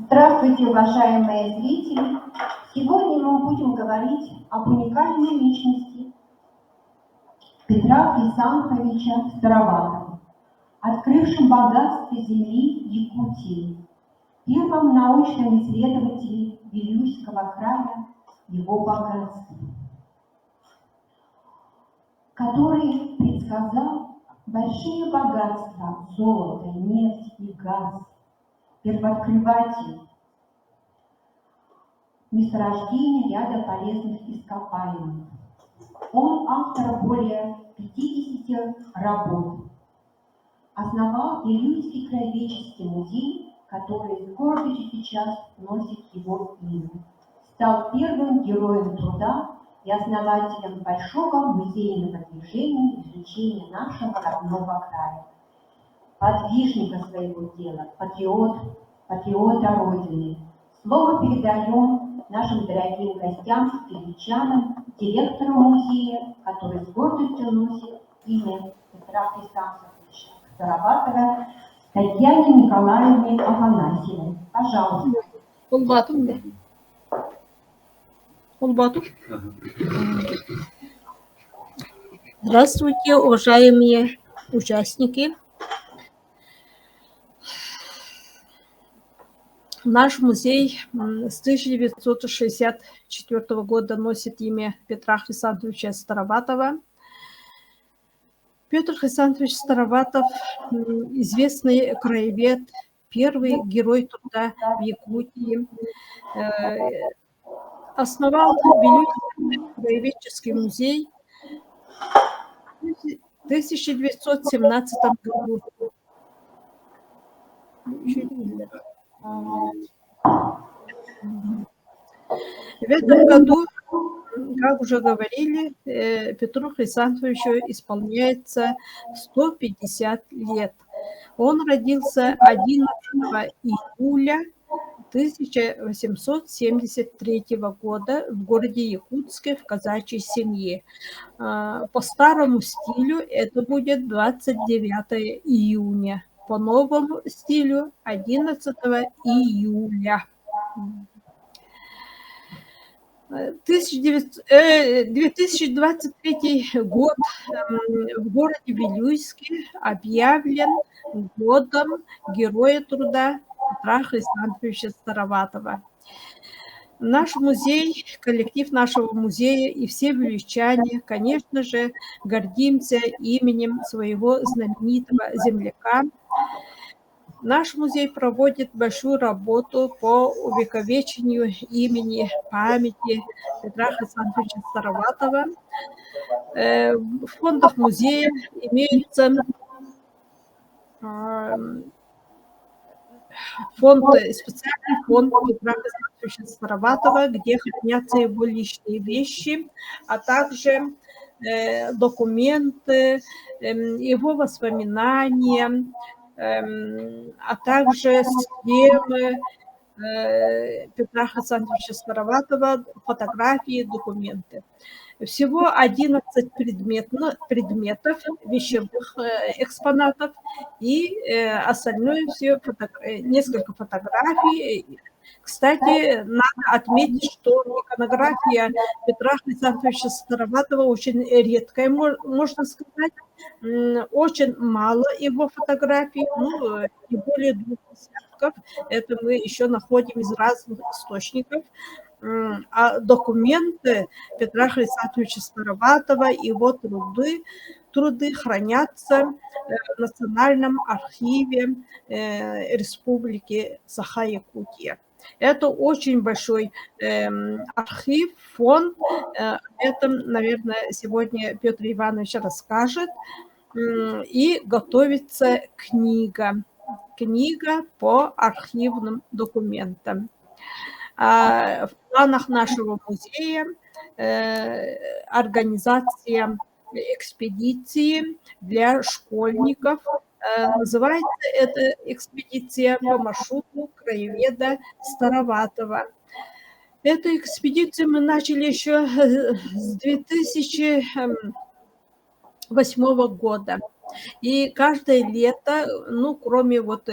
Здравствуйте, уважаемые зрители! Сегодня мы будем говорить об уникальной личности Петра Хрисантовича Староватова, открывшем богатство земли Якутии, первом научном исследователе Вилюйского края его богатства, который предсказал большие богатства золота, нефть и газ, первооткрыватель месторождения ряда полезных ископаемых. Он автор более 50 работ. Основал Вилюйский краеведческий музей, который с гордостью сейчас носит его имя. Стал первым героем труда и основателем большого музейного движения изучения нашего родного края. Подвижника своего дела, патриота Родины. Слово передаем нашим дорогим гостям, киргизчанам, директору музея, который с гордостью носит имя Петра Хрисантовича Староватова, Татьяне Николаевне Афанасьевой. Пожалуйста. Здравствуйте, уважаемые участники. Наш музей с 1964 года носит имя Петра Хрисантовича Староватова. Петр Хрисантович Староватов – известный краевед, первый герой труда в Якутии. Основал Вилюйский краеведческий музей в 1917 году. В этом году, как уже говорили, Петру Хрисантовичу исполняется 150 лет. Он родился 11 июля 1873 года в городе Якутске в казачьей семье. По старому стилю это будет 29 июня. По новому стилю 11 июля. 2023 год в городе Вилюйске объявлен годом Героя труда Петра Хрисантовича Староватова. Наш музей, коллектив нашего музея и все вилюйчане, конечно же, гордимся именем своего знаменитого земляка. Наш музей проводит большую работу по увековечению имени, памяти Петра Хрисантовича Староватова. В фондах музея имеется специальный фонд Петра Хрисантовича Староватова, где хранятся его личные вещи, а также документы, его воспоминания, а также схемы Петра Хрисантовича Староватова, фотографии, документы. Всего 11 предметов, вещевых экспонатов и остальное все, несколько фотографий. Кстати, надо отметить, что иконография Петра Хрисантовича Староватова очень редкая, можно сказать. Очень мало его фотографий, не более 2 десятков. Это мы еще находим из разных источников. А документы Петра Хрисантовича Староватова, его труды хранятся в Национальном архиве Республики Саха-Якутия. Это очень большой архив, фонд. Это, наверное, сегодня Петр Иванович расскажет. И готовится книга по архивным документам. В планах нашего музея организация экспедиции для школьников. Называется эта экспедиция по маршруту краеведа Староватова. Эту экспедицию мы начали еще с 2008 года. И каждое лето, ну, кроме вот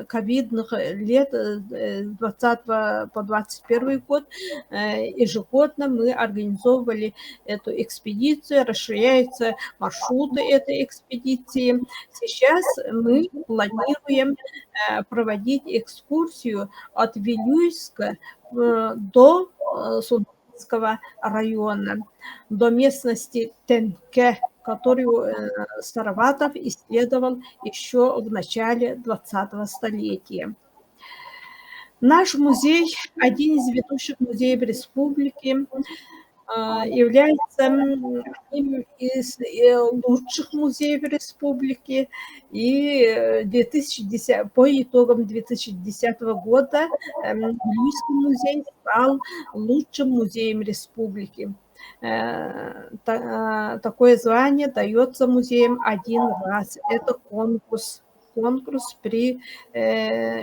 ковидных лет, с 20 по 21 год, ежегодно мы организовывали эту экспедицию, расширяются маршруты этой экспедиции. Сейчас мы планируем проводить экскурсию от Вилюйска до Султанского района, до местности Тенке, которую Сараватов исследовал еще в начале 20-го столетия. Наш музей, один из ведущих музеев республики, является одним из лучших музеев республики. И 2010, по итогам 2010 года Вилюйский музей стал лучшим музеем республики. Такое звание дается музеям один раз. Это конкурс при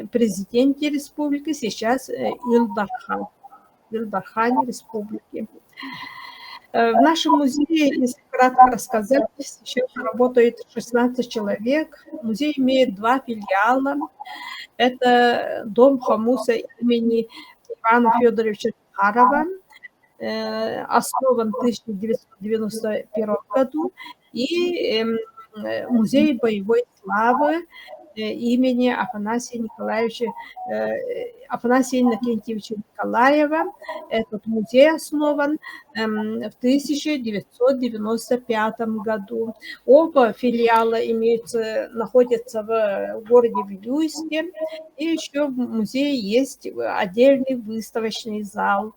президенте республики, сейчас Илдархане республики. В нашем музее, если кратко рассказать, сейчас работает 16 человек. Музей имеет 2 филиала. Это дом Хамуса имени Ивана Федоровича Захарова, основан в 1991 году, и музей боевой славы имени Афанасия Иннокентьевича Николаева. Этот музей основан в 1995 году. Оба филиала находятся в городе Вилюйске, и еще в музее есть отдельный выставочный зал.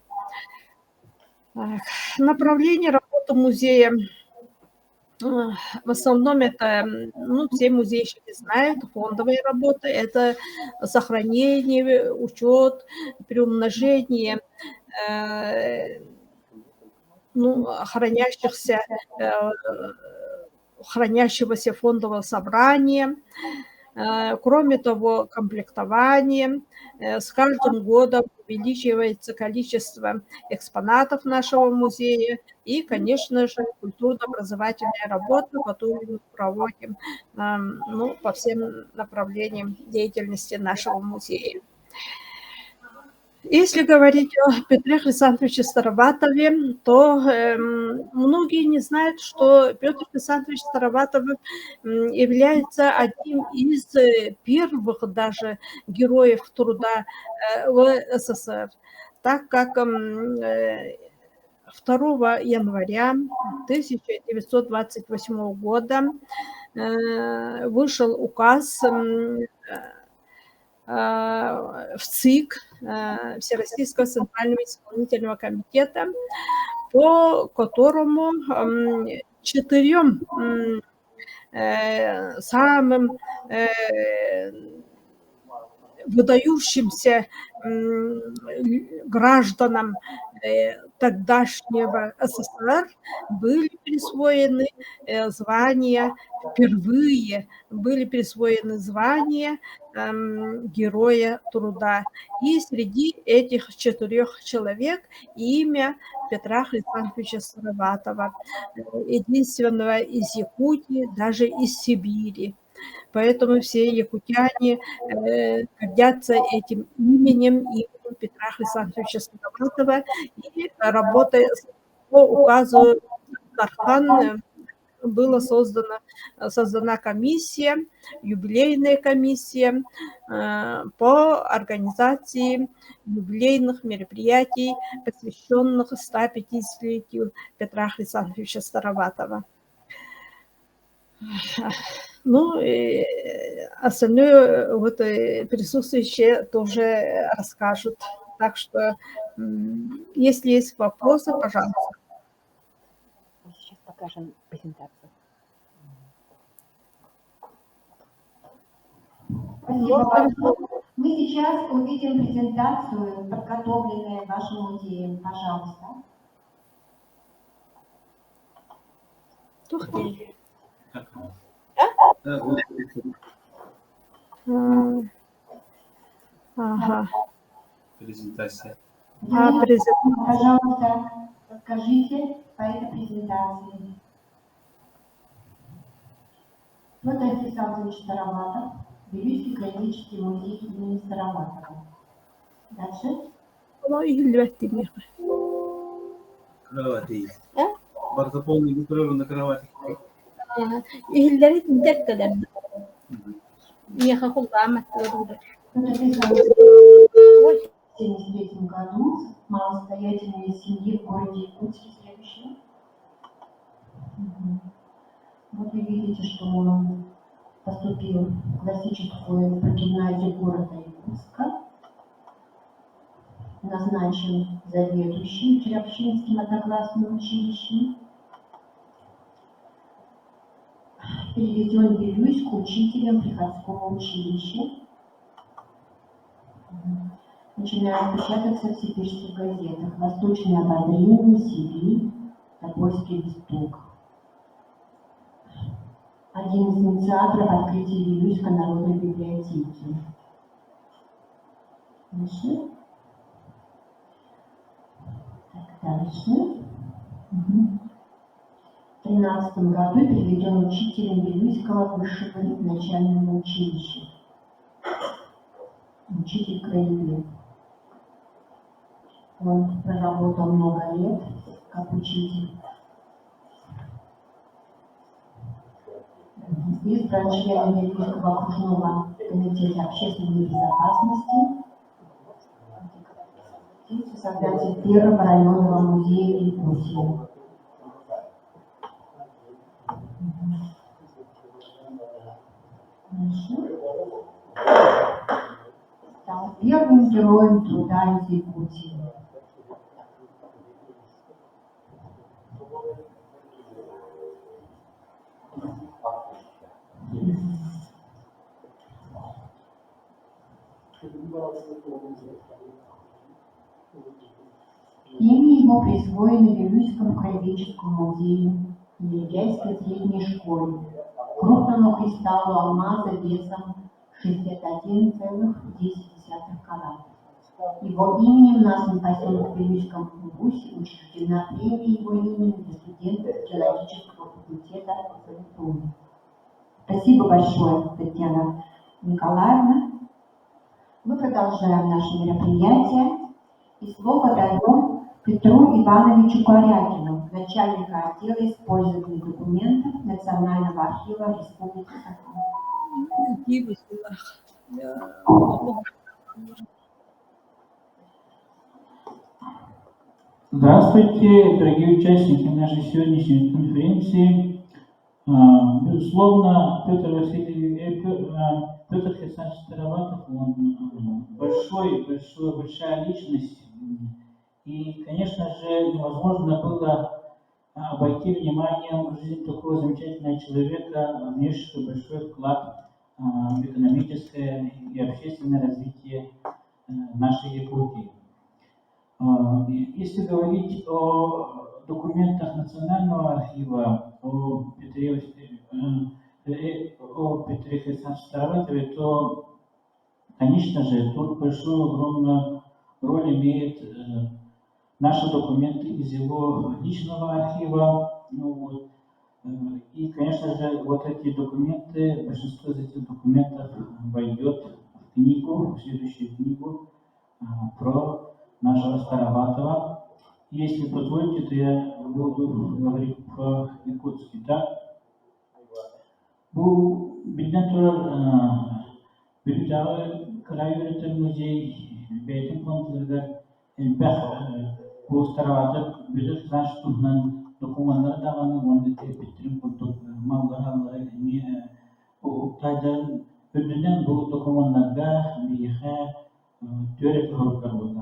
Направление работы музея в основном это, ну, все музейщики знают, фондовая работа, это сохранение, учет, приумножение хранящегося фондового собрания. Кроме того, комплектование. С каждым годом увеличивается количество экспонатов нашего музея и, конечно же, культурно-образовательная работа, которую мы проводим по всем направлениям деятельности нашего музея. Если говорить о Петре Хрисантовиче Староватове, то многие не знают, что Петр Хрисантович Староватов является одним из первых даже героев труда в СССР, так как 2 января 1928 года вышел указ в ЦИК, Всероссийского Центрального исполнительного комитета, по которому 4 самым выдающимся гражданам тогдашнего СССР были присвоены звания, впервые были присвоены звания Героя труда. И среди этих 4 человек имя Петра Хрисантовича Староватова, единственного из Якутии, даже из Сибири. Поэтому все якутяне гордятся этим именем Петра Хрисантовича Староватова. И работая по указу Тархан была создана комиссия, юбилейная комиссия по организации юбилейных мероприятий, посвященных 150-летию Петра Хрисантовича Староватова. Ну, и остальное вот присутствующие тоже расскажут. Так что, если есть вопросы, пожалуйста. Сейчас покажем презентацию. Спасибо большое. Мы сейчас увидим презентацию, подготовленную вашим музеем. Пожалуйста. Ага. Презентация. Пожалуйста, расскажите по этой презентации. Петр Александрович Староватов, Бельгийский краеведческий музей имени Староватова. Дальше. Ama ihilvettim. Кровати. А? Bardzo полный гутровый на кровати. İhilleri dert kadar. Мгм. Niye kakul amat olur. Петр Александрович Ой, в 1973 году в малосостоятельной семье в городе Якутске следующее. Мгм. Вот вы видите, что он поступил в классическую прогимназию города Якутска, назначен заведующим Черепчинским одноклассным училищем, переведен в Вилюйск учителем приходского училища, начинает печататься в сибирских газетах «Восточное обозрение», «Сибирь», «Тобольский листок». Один из инициаторов открытия Вилюйской народной библиотеки. Дальше. Дальше. В 2013 году переведен учителем Вилюйского высшего начального училища. Учитель краевед. Он проработал много лет как учитель. Избран членом Вилюйского окружного комитета общественной безопасности. Создатель первого районного музея Якутии. Стал первым героем труда из Якутии. Имя его присвоено Вилюйскому краеведческому музею и Ильяйской средней школе, крупному кристаллу алмаза весом 61,10 карата. Его именем назван поселок в Вилюйском Кунгусе, учреждена премия его имени для студентов геологического факультета СНТУ. Спасибо большое, Татьяна Николаевна. Мы продолжаем наше мероприятие. И слово даем Петру Ивановичу Корякину, начальника отдела использованных документов Национального архива Республики Саха. Здравствуйте, дорогие участники нашей сегодняшней конференции. Безусловно, Петр Александрович Староватов, он большая личность. И, конечно же, невозможно было обойти вниманием жизнь такого замечательного человека, внесшего большой вклад в экономическое и общественное развитие нашей Якутии. Если говорить о документах Национального архива, о Петре Александровиче Староватове, то, конечно же, тут большую, огромную роль имеют наши документы из его личного архива. И, конечно же, вот эти документы, большинство из этих документов войдет в книгу, в следующую книгу про нашего Староватова. Если позволите, то я буду говорить про Якутский. Да? Bu bilinen turlar Bültağı Karay Yönetim Müzeyi Beytin Konutu'da bu Staravatık Büyük Sançtuğundan dokumanları da var. Onu da bitirim kurduk. Malları bu taydan ödünen bu dokumanlarda bir töret huruklar bulundu.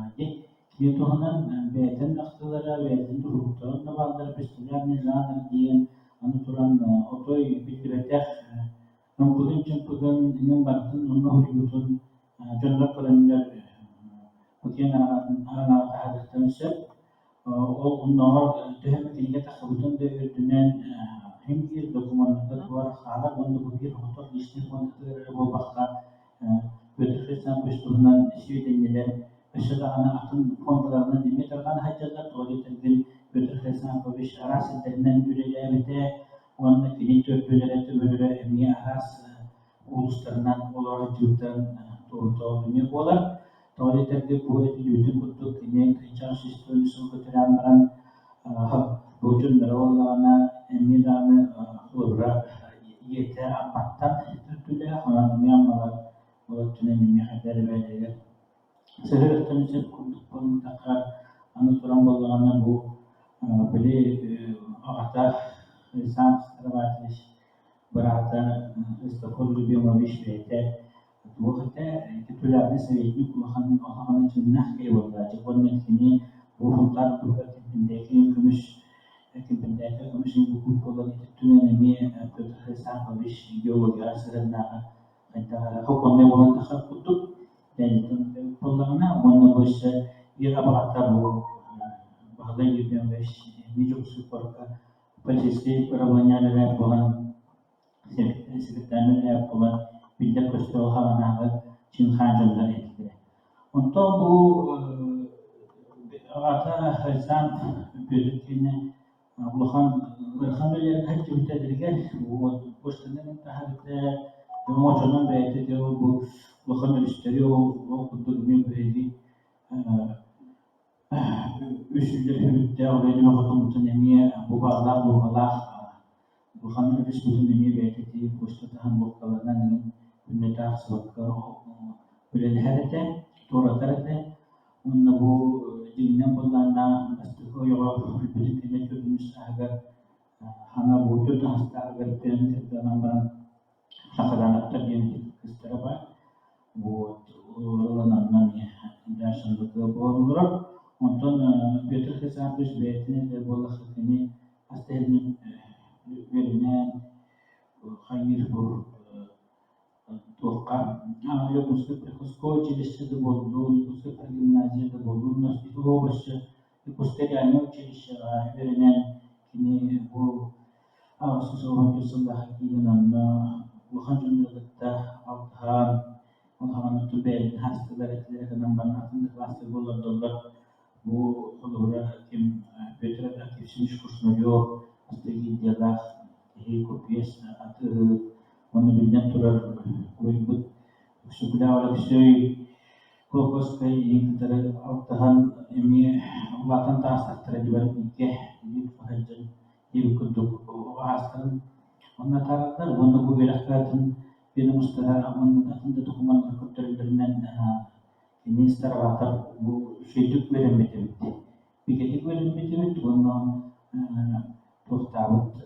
Yetoğundan beytin aktılara beytin huruklarına bağlıdır. Pestiler nizanlar diyen anlatılan otoy bilgiletek bugün inin baktın onu hurukutun canlı kalemler bugün arana tahadırtan sep onlar tehmetliğe takıbıdan da ödünen hem bir dokumanlarda var. Hala bunu bu bir huruklar listesi konuları bu bakta Ötürüsen kuştuğundan Süydeniler, Işıda ana akın fondalarından Demeter'dan haccalar tuvaletlerden Ötürüsen koviş arasidlerinden ürelerde onun kini törtülere emiye aras uluslarından olarak cüvden doğru dünya bolar. Tawali terge bu etiyüdü kutlu kini kıçan sistemi sulu teramran bujun merawalana emidana ulra yete apattan törtüle hanamya malar olaktüne nimi haber verir. Seher tanıcı kunduk pun takar anu turam bolana bu beli ağata lisan terbatış berata istafol gibi maviş bete bu hatta kitulabı seviyini kullanan cinnah ki vallahi cibanın kini bu huntar bu kitindeki kümüş bu kullanılan tüne nemi lisan maviş yolu gasırına hatta hukumne bulan takar kutup dan kullanana mana bos bir abata bu bahkan juga bos hidup super polisi perablannya bulan sekitarnya bulan pindah kostel halana Çin Hanjam'dan etkili. Untuk bu abata insan büyüdükçe Allah'ın böyle kaç yılda derken bu boşluğun tahakküde emosyonel ve de bu Allah'ın istiyor o kutluğunu böyle üstünde hürmette olayını vakıtın nemiye bu bağlar bu Allah Allah'ın üstünde nemiye belki boşluğun boşluğundan ünlüler sabıkı böyle herete doğru terete onun bu dinlen bunlarla aslında yola hürmetin çözülmüş agar hana bu çözüm hasta agar dalam sakadan terjadi kestarapa buat namanya dasar betul untuk betul kesabus betulnya dia boleh ini asalnya berinya khair bu توقع يوم مسكت كوسكوتش لسه ده بولدون مسكت الجمنازية ده بولدون ناس هو بس يكوستي يعني وتشيش برنان كني هو سوسو تصلح كينا لنا وخرجنا من الغدا أوتها وخرجنا تبين هاست بلد لك نمبر نحن كلاس $1 هو خلورا كم بيتر كيف سنش كوسنجو أستيجي ديالا هي كوبيس أت Onu bilden turar uygun sebelah oleh sey fokus ke yang kita tahan ini bahkan tak terjadi ikeh ini fahajan ini untuk asal ona tarakar onu bu belakatan bina mustara onu datang ke dokumen terkuter dengan ini secara watar bu hidup berembetet pikir berembetet onu tuh tahu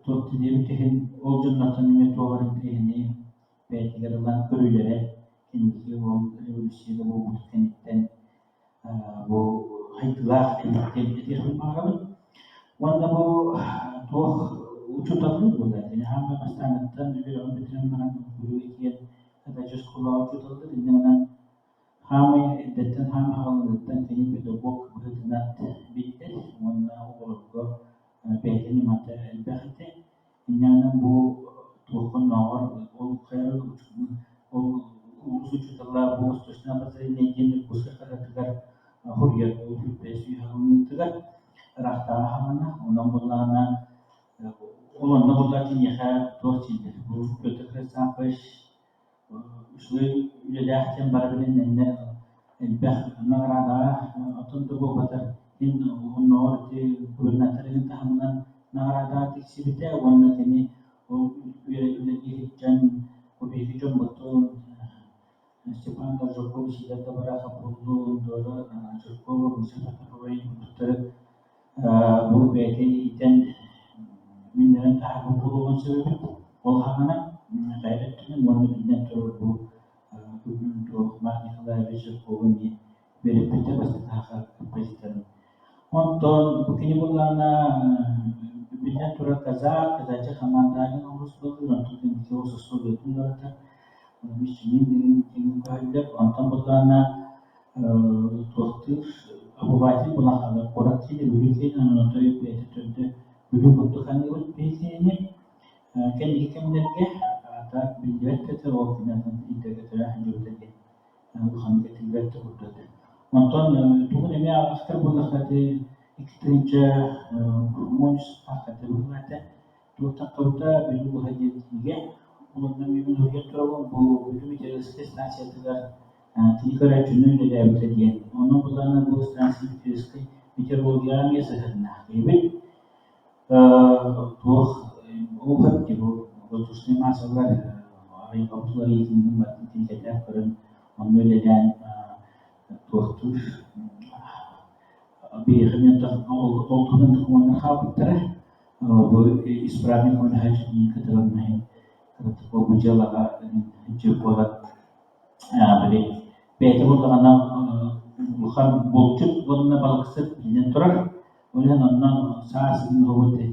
Tot diyebileceğin o cümletin metoğların tehini belki yarılan körülere kendisi o revolüsyonu bu muhtemetten bu hayatlar etkili mağarabın. Wanda bu toh uçutalım bu da. Yani hama pastanattan bir on bitiren bana bu ikiye kada just kulağı uçutaldı. Dinlemeden hama eddetten hama havalıktan teni bir de bok bıhıtınat bitti. Wanda o olurdu. Belki mata elbette inanın bu tohum nawar o khair o usuçlar bu usuçlar bazı neyin kusur kadar huriyet o hübbesi hanımın tıgar rahta hamana onun bulana olan nabulakin yaha torçinde bu kötü sapış şöyle ülelahten barabinin ne elbette nagrada atın da bu batar in النهار gubernatörün tahminan narada tiksibite wanna kini o lagi jan o bihi jom betul Stepan Jokowi sudah beberapa puluh dolar Jokowi bisa terkawin untuk bu PT dan minyak tahap puluhan sebab olahana gayret dengan wanna bina terbu untuk makna dari Jokowi ni berpindah pasti tahap presiden Untuk begini bulana bina turut kaza aja kamandanya harus betul untuk yang sesuatu itu lah misi ini yang kader untuk bulana tuh Abu Bakar bulan ada orang sini begitu nonton itu itu dulu bentukan itu biasanya kan jika menerke atau bijet itu waktu nanti tidak terah juga jadi bukan ketiga itu betul Nonton itu kan ini askar bulan kata ekstrimce muns akate bulan Tuotantoda bir hadiye onunla bir hürriyetleri bu bir terörist stansiyatılar tekrar tünün de evde onun bulanı bu stansiya bir teröristler mi sahne evet bu o hep bu tutsuz masalar ayı kapıları için bakın tekrar kurun onu öyle tutur bir hürriyet olduğundan dokumanı habitler bu ispravni manhaj ni kadarına bu bujala jupola beri beti bulana bukan bolcuk bulana balaksit bilen turar oleh nonnan saasin hobote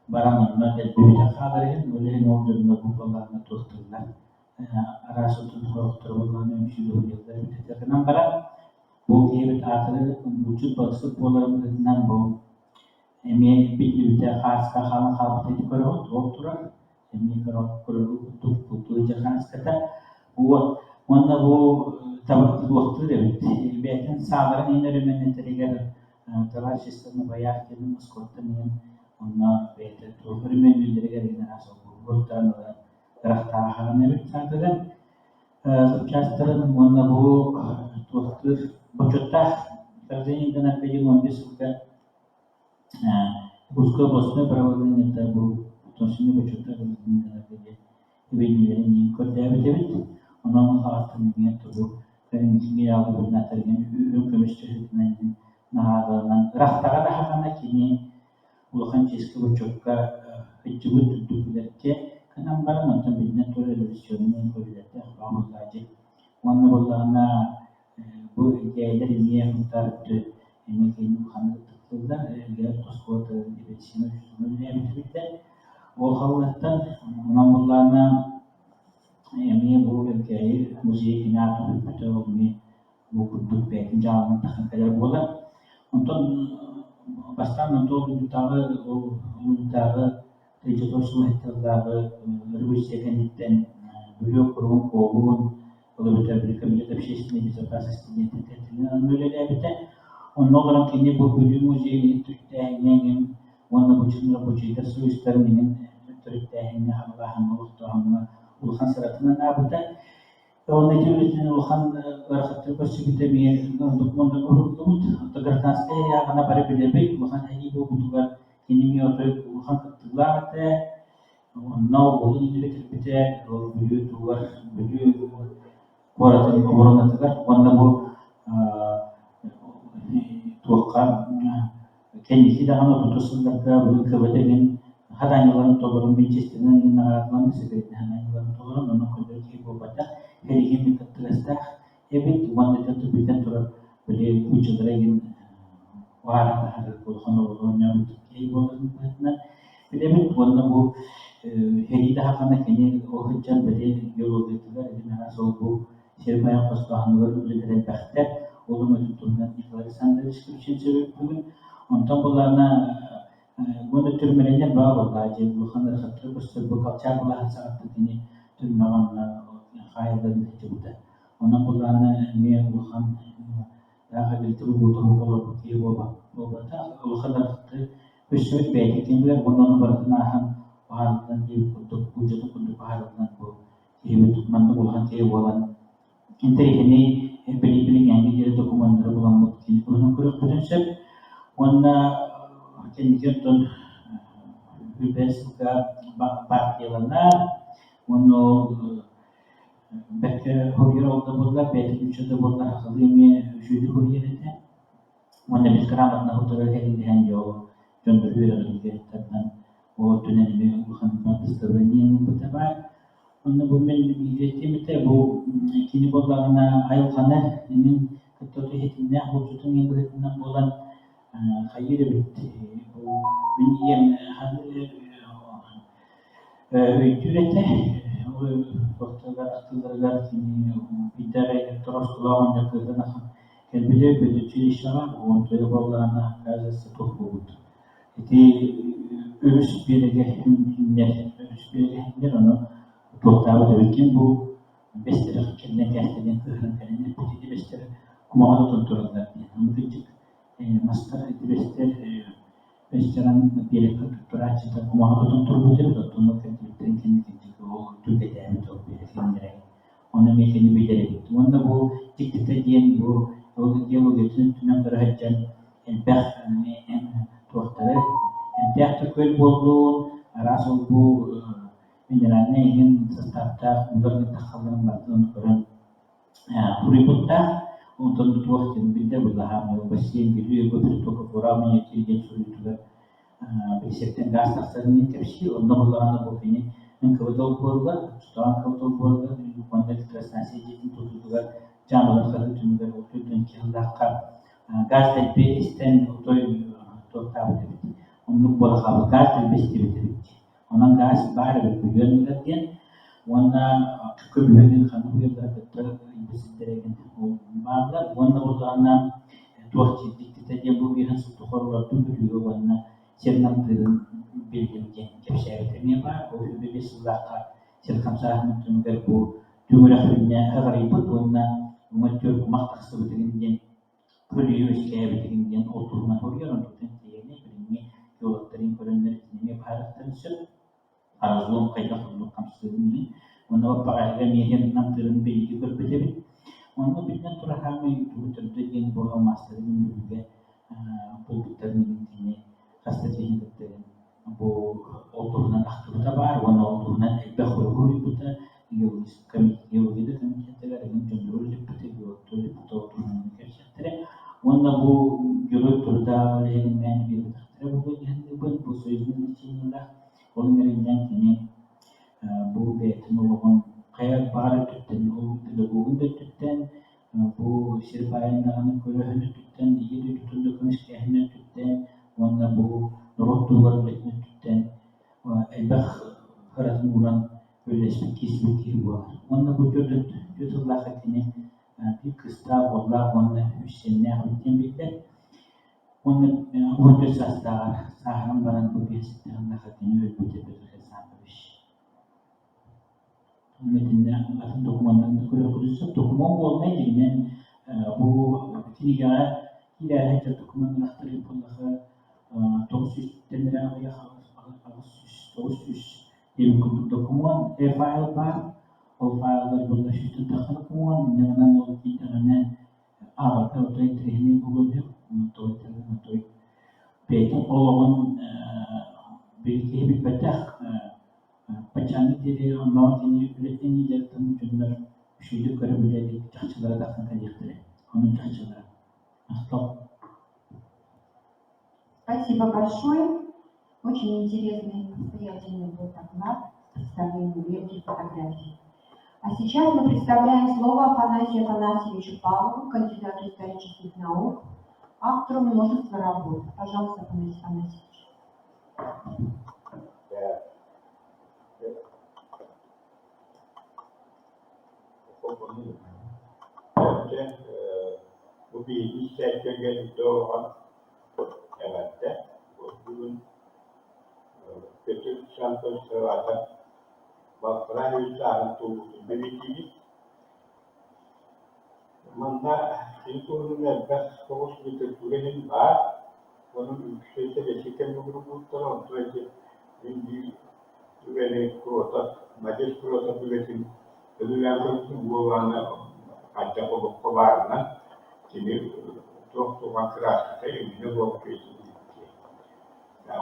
barang nonna del bibita kadarin oleh nonnan bu bulana tuhturlar arasutun horoktur bulana müşüdü yıllar bitekenam bara bu kebet atırı vücut balaksit bolarından bu emi bibita khas ka khalan khabate karo tuhturar emi karo kuru tuh jahan kata buat mana bu tabat waktu dia biarkan sabar ini dari mana terlihat telah sistem bayar jadi maskotnya yang mana betul tu dari mana terlihat ini rasa bukan rata halnya betul kan subcastra mana bu waktu bocotah terjadi dengan kerja membis suka उसको बसने बराबर नहीं था वो तो उसने बचता है नहीं करना चाहिए वे नहीं को डेविड उन्होंने हाथ में तो वो कहीं नहीं आगे बढ़ना चाहिए यूं केमिस्ट्री नहीं ना रफ्ता का हमारा किन्हीं वो खान चीज़ के बचों हिजूत दुखलते karena barang nonton bidnya tuh revolusioner को दिलाते हैं काम काजे वन बोला ना वो क्या इधर ये होता है ini kini खाना sudah dia terus kuat di sini sebenarnya betul وخلتن نملنا يعني بقول كي موسيقى نعرف بتوعي بقول بيت جام تخيل بولا أنتم بس أنتم بتاعه تيجي شو هتلاقي رويش كنيتن بيو كروم كوبون ولا بتبرك بيجي سنين بس سنين تتكلم نقول بتاع والنظرة كني بقول موسيقى تتعين وانا بوجي كسو يسترمين تريتاهن الله نوضهم والخسرتنا نابتا وانا جلسنا وخن ورخت بس بتبي نضمن الأردود تقدر تاسكي يا أنا بري بدبي وخن هيجيبوا بتوع كنيمي أطيب وخن تطلعت والنوع بقولي نبي تبتة وبيجوا توار بيجوا ورا تقدر وانا بو توقع كان يجي أنا بتوصل لك بالكبدين هذا نقول تقولون بيجستنا نقولون سكرتنا نقولون تقولون أنا كل شيء بوجدا هذه من كتلسته يبيت وانا تبيتن ترى بدي وجود لين وعارف هذا كل خنا وضعنا كي بقولون بيتنا بدي وانا بو هذه ده خنا كني أوهجان بدي يقول كتلا إذا أنا سوبو شربا يخصها نقول بدي بختة ولما تطلعنا إخلاص سندريش كل شيء بقول أنتم بلغنا وانا ترمينيا بابا باجي وخنا خطر بس بقطع بلا ساعات تاني ترمينا خايف من الجودة وانا بلغنا مية وخن داخل التوبة وتوبة بكي وبتا وخنا خطر بس بيجي كمل وانا نبرتنا هم وهذا دي كتب وجود كتب هذا بو يبي تكمل بلغنا كي ولا انت هني بلي يعني جل تكمل ربنا مكتي كلنا كل كتنشب وانا كان يجتون بيبسكا باكيلنا وانه بك هويرو دبولا بيت بيشو دبولا خليني وجودي هويرته وانا بالكرامة انه ترى هذه هنجو جند هويرو اللي تبنا وتنمي وخنا تستبرنين بتبع وانا بمن يجي متابو كيني بولا انا ايو خنا من كتوتي هتنا وجودن يبرتنا بولان خير بيت من يوم هذا ücrete ortalar kini bidare terus lawan jakada kelbide bedeci işler ortaya bağlanan kazası topluluk. Eti ölüs bir hinler onu toplağı da bu bestere kendine kendine kendine putidi bestere kumalı tuttururlar. Mümkün master eti bestere restoran bir tuturaçı da muhabbetin turbutur da tonu kadar kendi o tüketen çok bir filmlere onu mekeni bilerek onda bu dikte diyen bu o diye bu geçen tünen karahacak en tuhtara en köl bolduğun arasıl bu menjalani ingin startup untuk kita batun kurang berikutnya untuk waktu kita berlahan bersih video berbentuk kekurangan yang jadi sulit بيسكتن قاعد تختارني تمشي والنهضة أنا بوفيني إنك بدو بورغا شتوان كودو بورغا وندك ترسناسي جيتن توتوغا جامل خدت تنوغا وتوتن كيلاقا قاعد تبي استن وتوي توتاو تبي ونبول خاب قاعد تلبس تبي ونان قاعد بعرف البيون ملتين وانا كل بيون خانو يقدر كتر يبس الدرجة ومعنا وانا برضه أنا توقتي ديك تجيبو بيها ستخرج تبي وانا Sirnam bildim kepsayetini apa, o bir sulaka sirkamsah mungkin berbu jumlah filmnya agaribat wanna muncul maktak sebetulnya kulius kayak begini oturma torian untuk tentunya begini jual tering korener ini barat tersebut harus belum kayak untuk kampus ini wanna apa yang yang nanti lebih juga berbeda wanna bikin turahami itu tentunya bahwa master ini juga publik ini خاصة أبو أوتونا أخذ تبع وأنا أوتونا بأخذ هوري بتا يوجد كمي يوجد كمي كتير لكن جندول اللي بتا يوجد أوتونا كتير وأنا أبو جرود تردا لين من بيرد كتير أبو جهنم يبون بوسوي من الشيء لا ولمرين جان كني أبو بيت نوعهم خير بارد تتن أو تلقوا عند تتن أبو شرباين نعم كله هند تتن يجي تتن كمش كهنا تتن وانا بو نرد ورد تتن والبخ فرد نورا ولا سبكي هو وانا بو جرد الله خدني في كستاب والله وانا في السنة وتم بيته وانا وجد ساستار ساهم بران بوجس الله خدني والبوجة بالخسان بش مثلنا أفضل وانا كل قدس تكمل والله جنان بو تيجي إلى هذا تكمل نختلف والله توسيس تندرا ويا توسيس يمكن تكون فايل بار أو فايل بالله شيء تدخلكم إننا نوتي أنا أو توي تريني بقوله توي بيتم أولون بيجي بفتح بچاني تري الله تني بلتني جالتم جندر شيء كره بجالي تحصل على دخل كجيتره هم تحصل على أخطأ. Спасибо большое. Очень интересный, обстоятельный был доклад, представление ветки фотографий. А сейчас мы представляем слово Афанасию Афанасьевичу Павлову, кандидату исторических наук, автору множества работ. Пожалуйста, Афанасий Афанасьевич. Bu bir işler gönderdi doğan evet bugün kötü şampiyon sırada bakılan yüzlerin tuğlusu belirtili. Manda ilk ben soğuk bir türenin var. Onun ülkesi de şeker grubundan onları bir türenin kurota, macis kurota türetin ödüllerinin bu ana hatta o varına kimi çok vakıra sayımını bakıyor.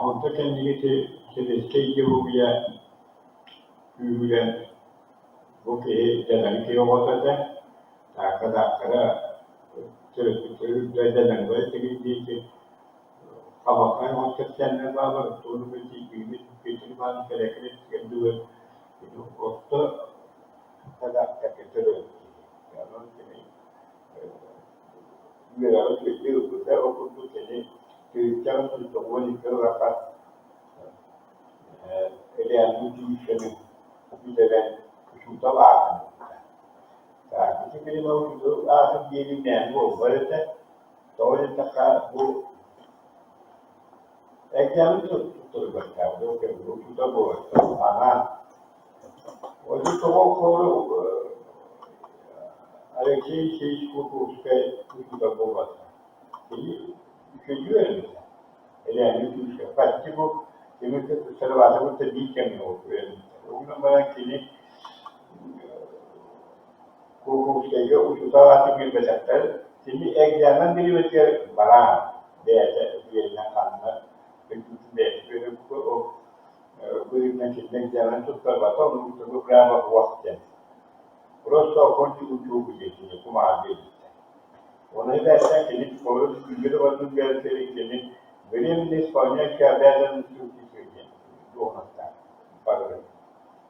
Onda kendisi şey bu ya büyülen bu ki jalan ki ortada kadar terus jalan böyle gibi kabakan o seçenler var onu bir bir var gerekli kedua itu orta kadar terus yani người ở phía trước của các ông cũng có thể từ trong sự tổng quan của các bạn cái đèn YouTube cho nên bây giờ đèn chúng ta làm cả cái lâu chúng ta làm gì đi đèn của vậy đấy tối đến tất cả bu exam itu tôi bật cả đâu cái lúc chúng ta buổi à ở chỗ có Alexei Shishko que cuida da população. Ele judia, ele Yani Türkçe. Belki bu demek ki Sarıvat'ın da bir kemi oldu. Onun bana kini Kukuştayı uçutavatı bir besekler. Şimdi egzamen bir besekler bara değerli yerine kanına. Böyle o bölümden şimdi egzamen tutturmasa onu tutup brava vakti. Burası da konti uçuğu geçiyor. Kuma abi. Onu dersen ki koru gücü vardı gerekli benim de İspanya kâberden Türkiye söyleyeyim. Doğmaktan. Pardon.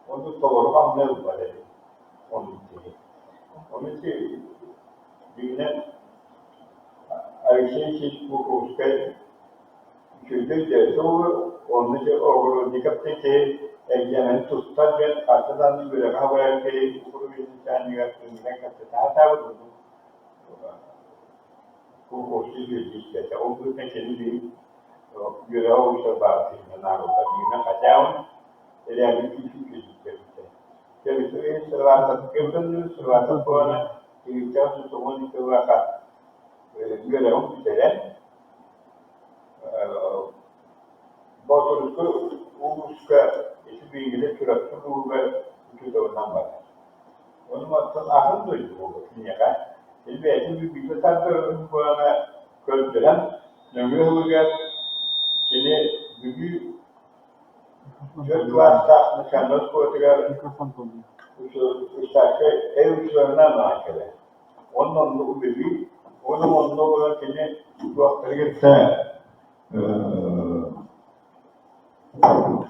Onu doğru anlıyor böyle. Onun için düğüne Ayşe bu koşkay kültür dersi onun için oğlu dikkat ki egzamen tuttar ve arkadan böyle haber ki okulu bir yaptığında hata oldu. Bu koşu işte o bu kendi bir görev olsa bazı narkoda düğüne kaçağın yani küçük jadi serata kemudian serata pun kita semua itu akan gerang jalan botol itu uska itu bilgiler sürekli bu ve itu nambah. Onu maksud ahın da itu ya kan. Jadi itu bir tarzı bu ana kötülen nömrüler şimdi büyük Joglar mükemmel koydular. Mikrofon doluyor. Ustake ev uçlarına nakile. Onun da ubevi, onun da olan kene bu aktarıkta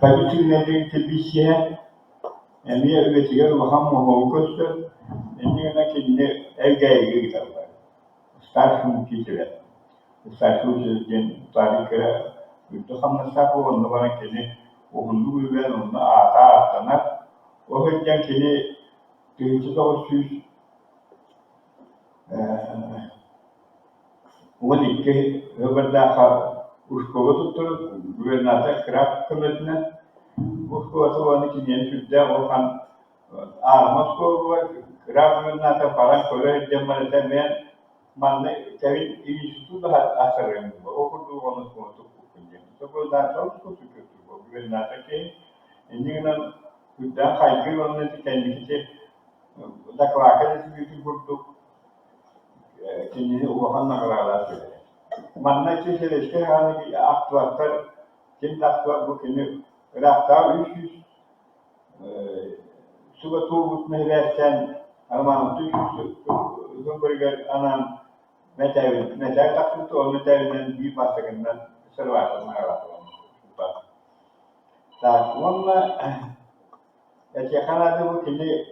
tabii ne bir şey emiye üretiyor maham muhakkak emiye kene ev gayri giderler. Starfım kişiler. Starfım için tarihte bütün hamlasa bu onun bana kene onun güven onun atana o yüzden kene Türkçe süs o dikte öbürde uskova tuttur güvernata krak kımetine uskova tuvanı kine sütte o kan Moskova krak güvernata falan köre cemale temen manne kevin ilişki da asarım o kurdu onu konuştuk bu da çok kötü bu güvernata ki indiğinden gütten kaygı onun kendisi dakwakan itu butuh kini ubahan nagaralar söyledi. Manna ki işte hani aktuatlar kim aktuat bu kini rakta 300 suba tuğut mehverken Alman Türkçe Zumburger anan metal taktı o metalden bir basakından servatın nagaralar. Tak onunla Kanada bu kini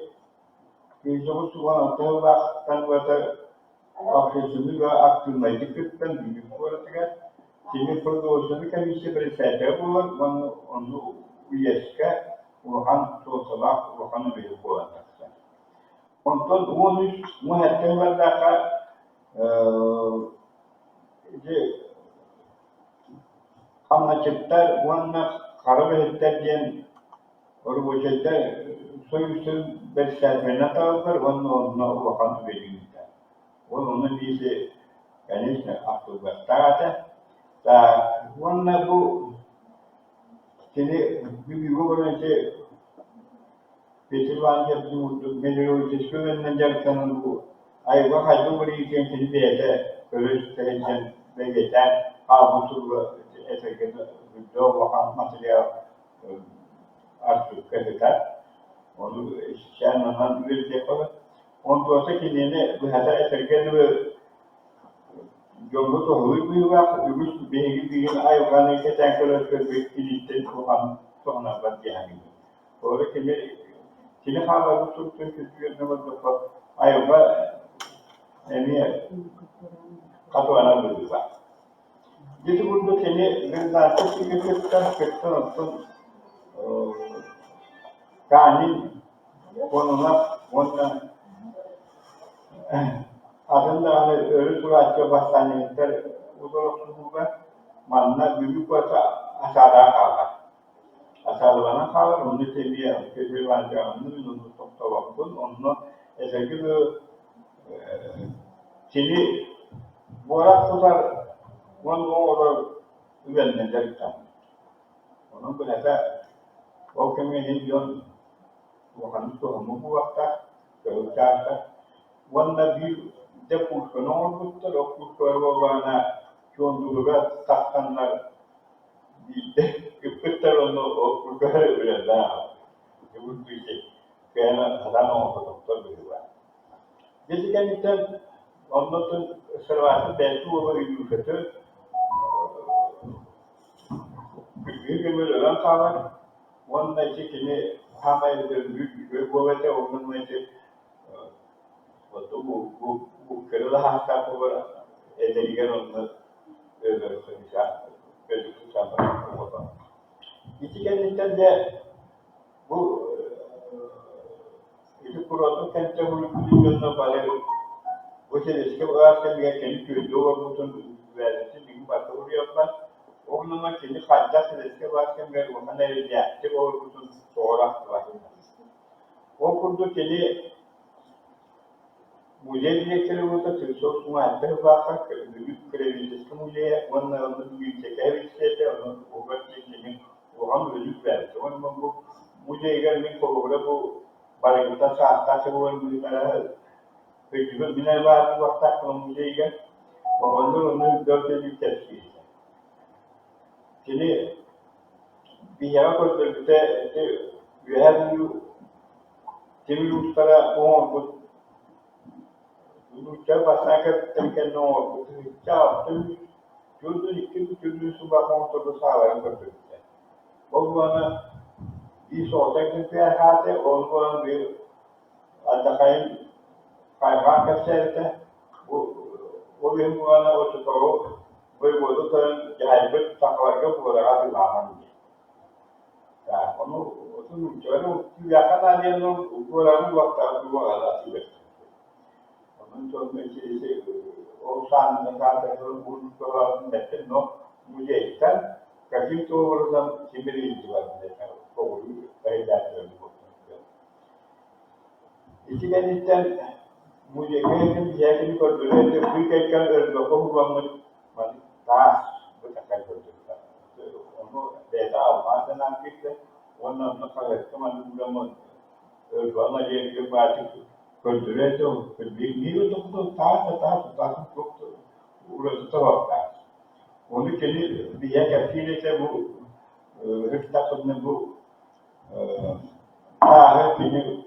Bizim suvan otobak kan buat aksesimi ve aklına dikkatten büyük olarak kimi produsörü kan işe bersete bu onu üyeske uhan sosalak uhan büyük olarak. Ondan onu muhtemelen daha anlaşıplar ona karabetler diyen Orada soyusun beslenmene taraflar onu vakan verilmişler. Onun bizi yani işte akıl başta da onun bu şimdi bir böylece festival yaptığımız melodi çıkıyorlar derken bu ayva hacı burayı kendisi de böyle söyleyeceğim ve geçen bu etkili video vakan materyal artık kayıtlar onu şanından bir yapalım. Ondan sonra kendine bu hata eterken ve yolu tohuyu bir var, öbür bir ayıkanı geçen kadar bir kilitten sonra var yani. Orada kini hava bu çok kötü ne var da ayıka emiye katuana bir var. Jadi untuk ini dengan kita kanin onunla adında öyle suratça başlanmışlar uzaklıkta manna büyük olsa aşağıda kalır. Aşağıda kalır onu seviye kesilmezce onu toplamın onu eski şimdi bu arada tutar onu üvenneler tam. Onun böyle de o keminin yon Bukan itu bu waktu kerja wanda bir de kurşun olmuştur o kurşun bana çoğunluğu takkanlar bir de kıpırtar onu o kurşun öyle daha bu şey kayana hadan oldu doktor bir var. Jadi kita ondan servis belki o bir kötü bir böyle kalan wanda içine hamay bir kuvvete onun için waktu bu kerja hasta por ederigen onu öyle konuşa böyle konuşa. İçinden de bu itu kurang kente hulu na bale bu şey eski varsa bir kendi doğru bütün verdi bir bakıyor yapar onun kendi hatta eski varsa bir ona ne yaptı o bütün sonra var o kurdu kendi मुझे भी एक चलो वो तो सिर्फ उसमें अंतर वाक़ा विद्युत क्रेडिट मुझे वन विद्युत क्या विषय है ओवर चीज़ें वो हम विद्युत करते हैं वो मुझे अगर मैं प्रोग्राम वो बालकता सास्ता से वो मेरा विद्युत बिना बात वक्त तक मुझे अगर वो अंदर उन्हें दर से भी चलती है चलिए बिहार को चलते हैं बिहार में टीवी उस तरह वो Lucha bastante que no, chao, tudo isso vai acontecer do salário para você. Ou quando isso até que tem errado, ou quando até cai vaca certa, ou mesmo quando outro falou, foi o outro já é bem sacar que eu vou dar a lá, tá? Quando outro não tiver, o que já está ali no o coração do outro do lado untuk menjadi urusan negara untuk mesin मुझे इतना कभी तो मतलब सिमरी जीवन देता है को कहीं जाते हैं इसलिए नित्य मुझे कहीं भी जाके नहीं कर रहे थे कोई कहीं कर लोगों को हम ताश बताकर कर देता है उनको देता आवाज़ ना किसे उन्होंने अपना कर तो man वाला ये के बात कर रहे तो भी तो ताश तो उड़ता था Onun kendi bir yer yapıyla bu hırsızlıkla bu tarihini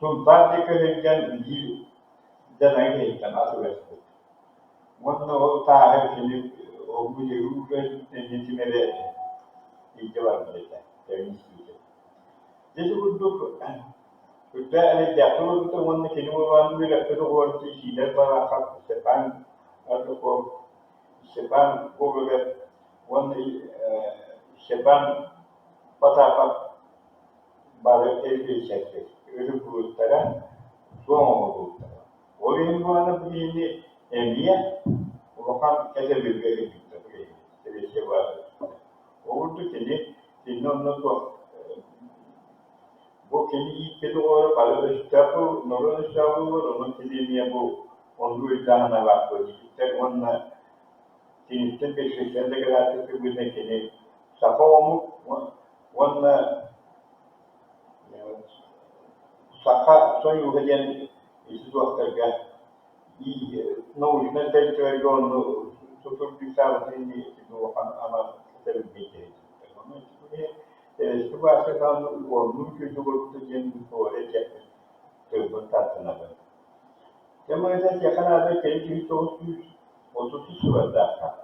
sultan dikkatlerinden bir deneyim etten atıyordu. Onun o tarihini o bu yürüyüşün yönetimleri icra edildi. Temizledi. Dedi bu Burada ele yapıyordu da onun kendi olan bir yapıda ortaya şeyler var akak sepan artık o sepan böyle onun sepan patapa bazı evde çekti. Öyle bulutlara son bulutlara. Oyun bu ana bir emniyet bakan kese bir böyle gitti. Bir şey var. Oldu ki ne onu bu kendi ilk kez olarak balıştapı, norunuştapı var, onun kediliğe bu onlu iddiana var koydu. İşte onunla tinitten peşeşende kadar tıkı bir de kendi safa onunla saka son yuhayen işi duaktarga ucuna teritori onu tutup bir sağlıklı bir duakan ama tabii bir kere. Onun için itu bahasa kalau orang itu betul yang boleh cakap terbentak tenaga. Kemudian saya akan ada kendi otosu surat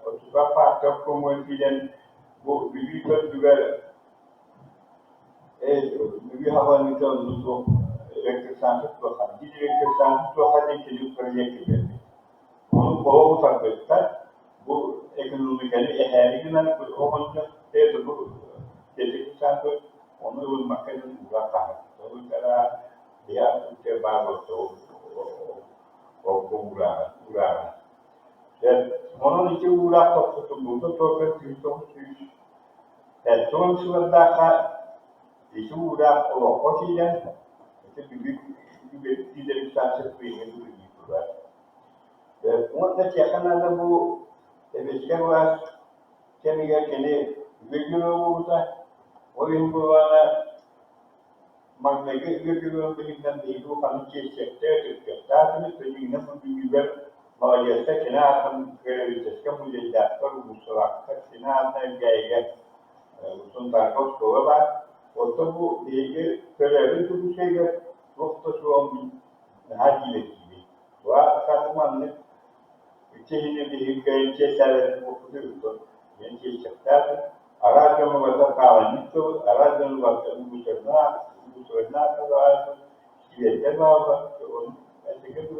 otosu apa kemudian bu bibikan juga bibi hawa itu untuk rekreasi tuakan. Jadi rekreasi tuakan yang kendi proyek itu. Onu bawa terbentak bu ekonomikanya eherinan berhubungan itu jadi satu onu makan usaha. Lalu cara dia terbaru tu kurang. Dan onu itu ulah tu butuh tu Etron sebentar itu udah lokasi dan itu tidak bisa sesuai itu begitu. Dan umatnya akan ada bu sekarang Kemiğe kene gökyüzü oyun bulana magneti gökyüzü bilimden değil bu kanı çeşitler Türkiye. Zaten söylediğinde bu bilgiler maalesef kene atın görevlisi bu yüzden bu sırakta kene atın gayet suntar koskola var. Orta bu ilgi görevli bu şeyler nokta şu an hacile gibi. Ve katmanlık içinde bir hikaye çeşitler okuduğu yani çeşitler Aracın varsa kalanıktır, aracın varsa bu soruna kadar şiirler var, onun etkili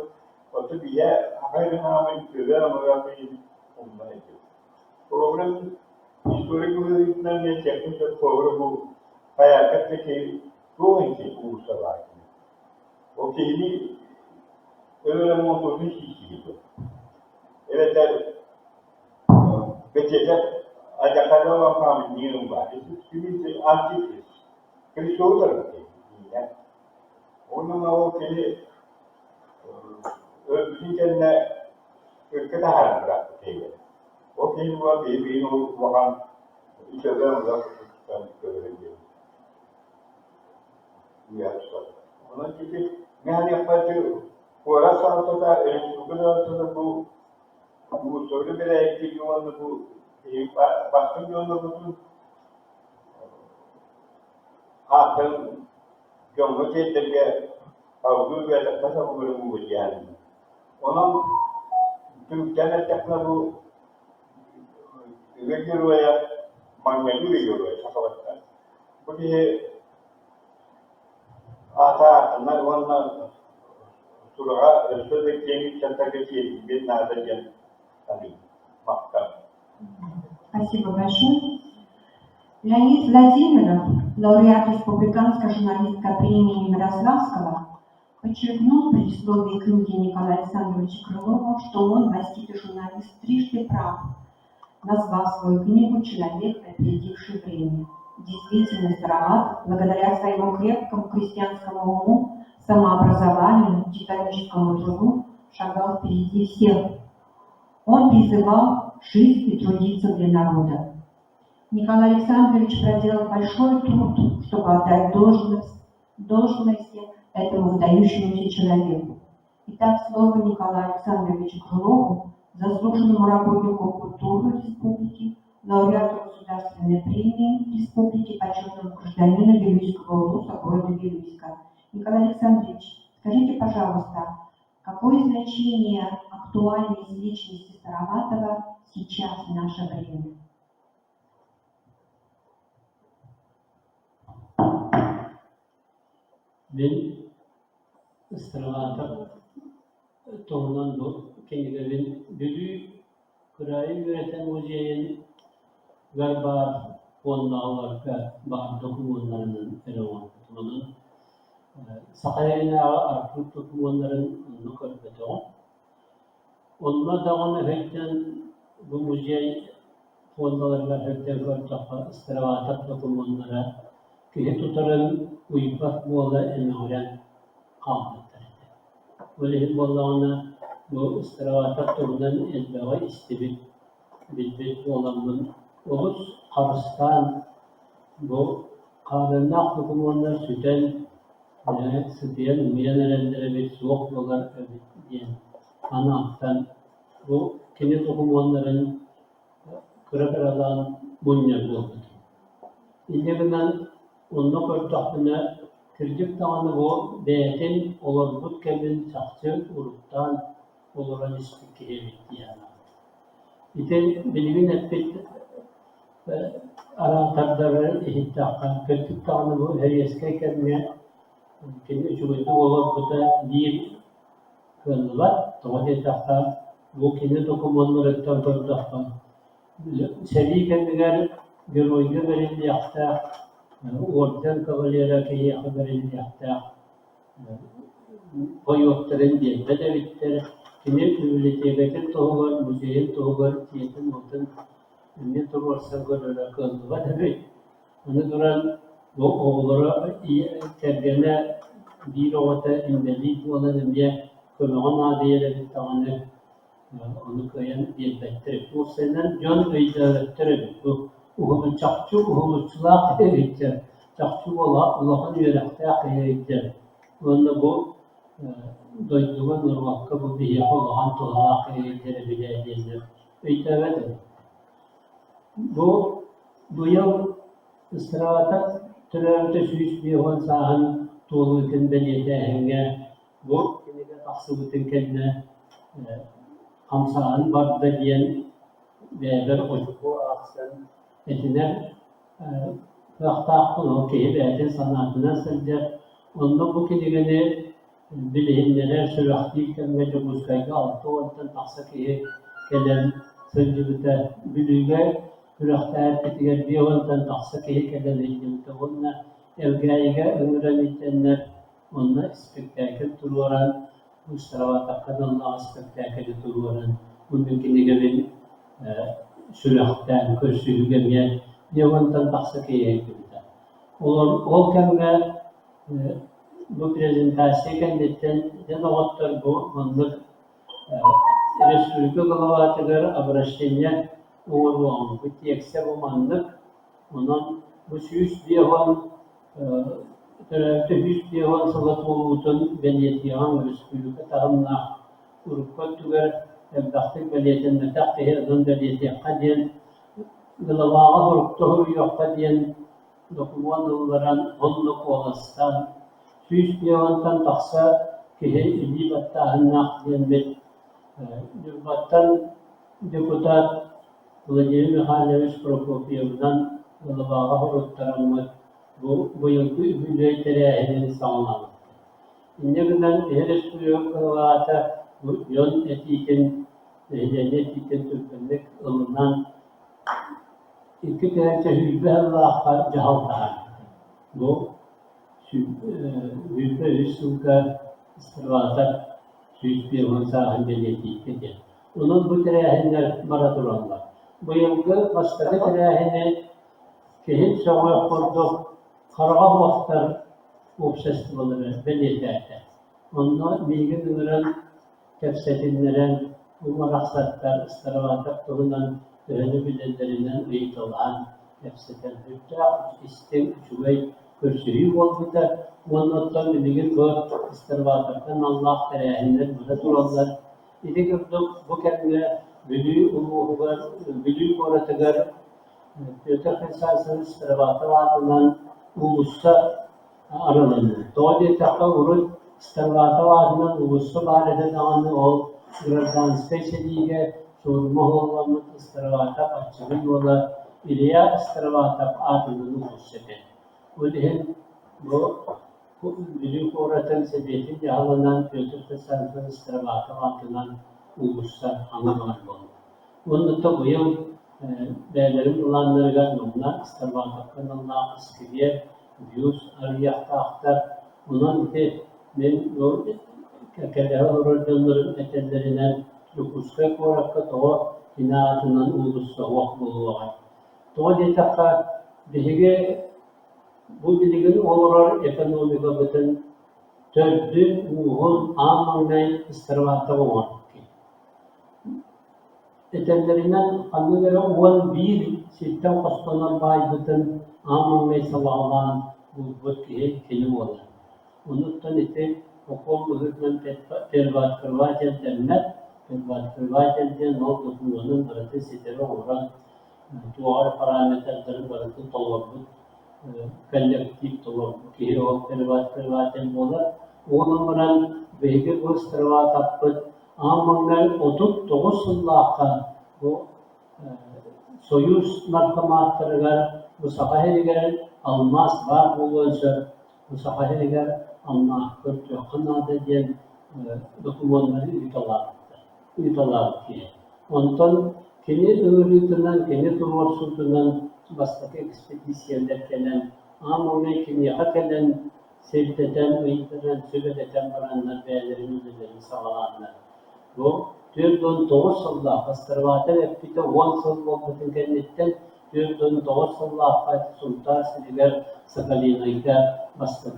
otu bir yer, hayır namı güzel ama yapayım ondan ediyor. Program historik olarak ne çekmiş bu hayakattaki çoğunki ulusal o kendi öyle motorun şişiydi. Evet, beceriler ada kada orang kami ni rumah itu sini artis kali soalnya ya orang mau kali bikinnya ketahan berat kali okey buat baby no wahan itu ada orang kan kerja ya so orang jadi ngani apa tu orang satu tak bukan satu bu soalnya bela ekip orang tu bahkan yolda bütün aklın yolda tehlikeli avcı ve takasa bu bölümü bu yani. Onun Türkiye'de tekrar bu vekiloya mangalı vekiloya sakavatta. Bu diye ata onlar sura sözde kendi çantaketi bir nazacan tabii maktam. Спасибо большое. Леонид Владимиров, лауреат Республиканской журналистской премии Мирославского, подчеркнул в предисловии книги Николая Александровича Крылова, что он, маститый журналист, трижды прав, назвав свою книгу «Человек, опередивший время». Действительно, Сарават, благодаря своему крепкому крестьянскому уму, самообразованию, титаническому труду, шагал впереди всех. Он призывал жить и трудиться для народа. Николай Александрович проделал большой труд, чтобы отдать должности этому выдающемуся человеку. Итак, слово Николаю Александровичу Крылову, заслуженному работнику культуры республики, лауреату Государственной премии республики, почетному гражданину Вилюйского улуса города Вилюйска. Николай Александрович, скажите, пожалуйста, какое значение актуальность личности Сараватова сейчас в наше время? Ben Saravat'a tohunan bu kendilerin büyük kırayı üreten hocayan garbar onlarla bağ dokumanlarının elemanlarının sakayına artık dokumanların nukarıbeti o. Onlar da onu hekten bu hocayı onlarla hekten kartaka Saravat'a dokumanlara ki tutarın uyupak bu olay elmağıran kalmaktırdı. Böyle bu olayına bu Saravat'a turdan elbağa istibit bilbet olanın Oğuz Karıstan bu kahvenak dokumanlar süten sütüyen müyanerellere bir soğuk yollar diyen ana aktan bu kendi dokumanların kırakaralan bunlar oldu. İlgilinden onun ortaklığına kırcık dağını bu beyetin olan bu kemin sakçı uruktan olan istikiri yani. İşte bilgin ettik aratarları ihtiyaçtan kırcık dağını bu her eski kemine kendi üçüncü olan bu da bir kıldılar. Doğru ihtiyaçtan bu kendi dokumanları tanıdıktan seri kemiler görüldüğü verildi yakta ortadan kavalera ki haberin yaptı. Koyukların diye bedevitler kimi ülkedeki tohumlar, müzeyin tohumlar, tiyetin olsun ne tür varsa görüle kaldı var tabi. Onu duran bu oğulları tergene bir ovata indelik olan diye kulağın adiyeleri tane onu koyan diyetttir. Bu senen can öydüretttir. Bu uhulu çakçı uhuluçlar kıyıcı. Çakçı ola Allah'ın yürekte kıyıcı. Onda bu doyduğun nurvakka bu bir yapı olan tuğla kıyıcı bile edilir. Öydüretttir. Bu yıl ısrarata türevde süs bir hon sahan tuğlu için belirte henge bu kinige tahsıbıtın kendine kamsahan barda diyen bir ojuku aksan etiner vakta kulu ki betin sanatına sence onda bu kinigeni bilhinlere sürekli ve cumhurkayga altı ortadan tahsaki gelen sözcüğüte bilüge Hürahtar ketiger bir yoldan tahsaki gelen hicimte onunla evgaiga ömren içenler onunla spektakl turuvaran bu sıravata kadınla spektakl turuvaran bu mümkünlüğü bir sürahtan körsüğü gelmeyen bir yoldan tahsaki hicimte. Ol kemge bu prezentasiya kendinden de doğattır bu manlık Respublika Galavatıgar Abraştenya Uğurluğun bu tiyekse bu manlık onun bu süs diyevan tarafta süs diyevan salat olutun beliyetiyan Respublika tahımna urukka tüger evdaktık beliyetin metaktihi adın beliyeti kadiyen Galavağa uruktuğu yok kadiyen dokuman yılların onluk olastan süs diyevantan taksa kihe ili battahınnak diyen bir Cumhurbaşkanı Deputat Vladimir Mikhailovich Prokofiev'dan Galavağa hurutlarımı bu yılki übüley tereyahinin sağlandı. İnnebinden Respublika Galavağ'da bu yön etikin, etikin Türkmenlik ılınan iki tereyahçe hüzbe Allah'a cahal tahan. Bu hüzbe Respublika İstirvazat bir hınsa belirtiydi. Onun bu tereyahinler maraturanlar. Bu yılgı başka tereyahini kehil şava kurduk, karga vaktar obsestivaları belirtirdi. Onlar bilgi ürün kefsetinlerin, bu maraksatlar, ıstıravatak doğunan öğrenci bilenlerinden uyut olan kefseten hütta, istim, çuvay, körsüyü oldu da Ondan bilgin bu istirvataktan Allah tereyahinler burada dururlar. İdi gördük bu kendine bülü oratıgar Piyotr Fesası'nın istirvatı adından ulusta aralanır. Doğru takı urut istirvatı adından ulusta barede dağını ol. Grazdanskay sediğe sorma olmamış istirvatak açığı yola İliya istirvatak adından ulusta. Bu değil bu Büyük Oratan Sebetin cahalanan Piyotr Fesası'nın istirvatı adından ulusta anlamalar oldu. Bunun da bu yıl değerlerin olanları bunlar istirvataktan Allah iskiye yüz arıyakta aktar. Bunun ite ben o kekedeğe uğrayanların etenlerinden yokuskak olarak da inaatından ulusta vakbolu var. Doğu detaka bilgi bu bilginin olur ekonomika bütün tördü uğun amanay istirvatı var. Etenlerinden anılara uğun bir sistem kostanan baydığın amanay salalan bu kelim olur. Unuttan ise okul bugünden terbat kırvacen derler, terbat kırvacen diye not dokumanın bırakı siteri olan duvar parametreleri bırakı tolabı kolektif tolabı ki o terbat kırvacen olur. Onun bilen belki bu terbat apıt amanlar 39 yıllığa bu soyuz markamatlarıgar bu sahayeliger almaz var bu olsa bu sahayeliger Allah kötü kanada diyen dokümanları yutalar ki. Ondan kendi öğretilen, kendi tuvarsuzluğundan başka ekspedisyenler gelen, ama ona kimi hakikaten sevdeden, öğretilen, söyleten varanlar değerlerini sağlayanlar. Bu 4-9 yılda bastırvata ve bir de 10 yıl olmadığın kendinden 4-9 yılda Fatih Sultan Seliger Sakalina'yla başka